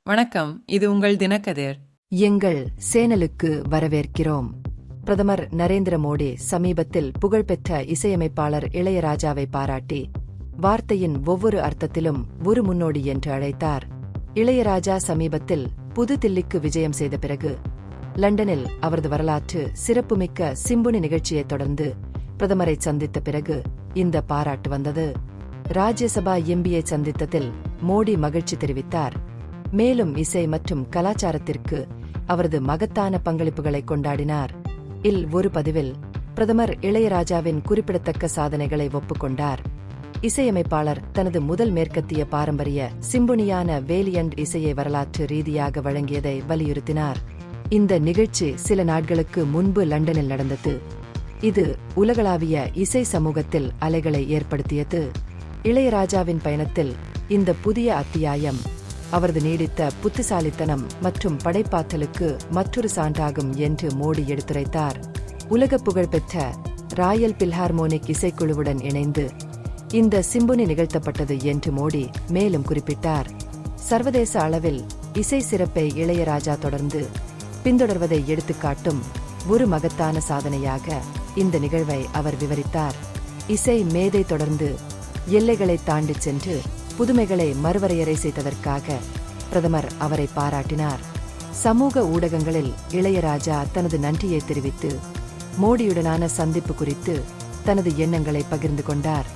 வணக்கம், இது உங்கள் தினக்கதிர். எங்கள் சேனலுக்கு வரவேற்கிறோம். பிரதமர் நரேந்திர மோடி சமீபத்தில் புகழ்பெற்ற இசையமைப்பாளர் இளையராஜாவை பாராட்டி வார்த்தையின் ஒவ்வொரு அர்த்தத்திலும் ஒரு முன்னோடி என்று அழைத்தார். இளையராஜா சமீபத்தில் புது தில்லிக்கு விஜயம் செய்த பிறகு லண்டனில் அவரது வரலாற்று சிறப்புமிக்க சிம்பொனி நிகழ்ச்சியைத் தொடர்ந்து பிரதமரை சந்தித்த பிறகு இந்த பாராட்டு வந்தது. ராஜ்யசபா எம்பியை சந்தித்ததில் மோடி மகிழ்ச்சி தெரிவித்தார். மேலும் இசை மற்றும் கலாச்சாரத்திற்கு அவரது மகத்தான பங்களிப்புகளை கொண்டாடினார். ஒரு பதிவில் பிரதமர் இளையராஜாவின் குறிப்பிடத்தக்க சாதனைகளை ஒப்புக்கொண்டார். இசையமைப்பாளர் தனது முதல் மேற்கத்திய பாரம்பரிய சிம்பொனியான வேலியண்ட் இசையை வரலாற்று ரீதியாக வழங்கியதை வலியுறுத்தினார். இந்த நிகழ்ச்சி சில நாட்களுக்கு முன்பு லண்டனில் நடந்தது. இது உலகளாவிய இசை சமூகத்தில் அலைகளை ஏற்படுத்தியது. இளையராஜாவின் பயணத்தில் இந்த புதிய அத்தியாயம் அவரது நீடித்த புத்திசாலித்தனம் மற்றும் படைப்பாற்றலுக்கு மற்றொரு சான்றாகும் என்று மோடி எடுத்துரைத்தார். உலக புகழ்பெற்ற ராயல் பில்ஹார்மோனிக் இசைக்குழுவுடன் இணைந்து இந்த சிம்பொனி நிகழ்த்தப்பட்டது என்று மோடி மேலும் குறிப்பிட்டார். சர்வதேச அளவில் இசை சிறப்பை இளையராஜா தொடர்ந்து பின்தொடர்வதை எடுத்துக்காட்டும் ஒரு மகத்தான சாதனையாக இந்த நிகழ்வை அவர் விவரித்தார். இசை மேதை தொடர்ந்து எல்லைகளை தாண்டிச் சென்று புதுமைகளை மறுவரையறை செய்ததற்காக பிரதமர் அவரை பாராட்டினார். சமூக ஊடகங்களில் இளையராஜா தனது நன்றியை தெரிவித்து மோடியுடனான சந்திப்பு குறித்து தனது எண்ணங்களை பகிர்ந்து கொண்டார்.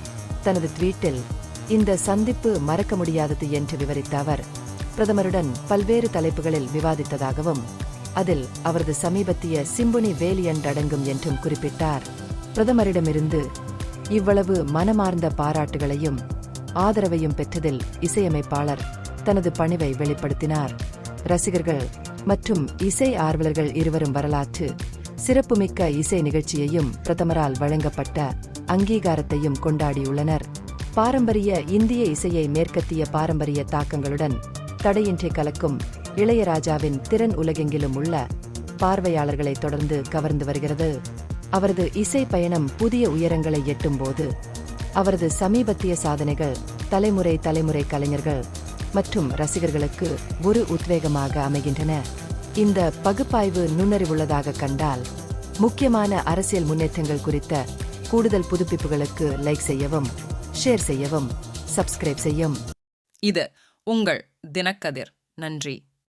தனது ட்வீட்டில் இந்த சந்திப்பு மறக்க முடியாதது என்று விவரித்த அவர் பிரதமருடன் பல்வேறு தலைப்புகளில் விவாதித்ததாகவும் அதில் அவரது சமீபத்திய சிம்பொனி வேலியண்ட் அடங்கும் என்றும் குறிப்பிட்டார். பிரதமரிடமிருந்து இவ்வளவு மனமார்ந்த பாராட்டுகளையும் ஆதரவையும் பெற்றதில் இசையமைப்பாளர் தனது பணிவை வெளிப்படுத்தினார். ரசிகர்கள் மற்றும் இசை ஆர்வலர்கள் இருவரும் வரலாற்று சிறப்புமிக்க இசை நிகழ்ச்சியையும் பிரதமரால் வழங்கப்பட்ட அங்கீகாரத்தையும் கொண்டாடியுள்ளனர். பாரம்பரிய இந்திய இசையை மேற்கத்திய பாரம்பரிய தாக்கங்களுடன் தடையின்றி கலக்கும் இளையராஜாவின் திறன் உலகெங்கிலும் உள்ள பார்வையாளர்களை தொடர்ந்து கவர்ந்து வருகிறது. அவரது இசை பயணம் புதிய உயரங்களை எட்டும்போது அவரது சமீபத்திய சாதனைகள் தலைமுறை கலைஞர்கள் மற்றும் ரசிகர்களுக்கு ஒரு உத்வேகமாக அமைகின்றன. இந்த பகுப்பாய்வு நுண்ணறிவுள்ளதாக கண்டால் முக்கியமான அரசியல் முன்னேற்றங்கள் குறித்த கூடுதல் புதுப்பிப்புகளுக்கு லைக் செய்யவும், ஷேர் செய்யவும், சப்ஸ்கிரைப் செய்யும். இது உங்கள் தினக்கதிர். நன்றி.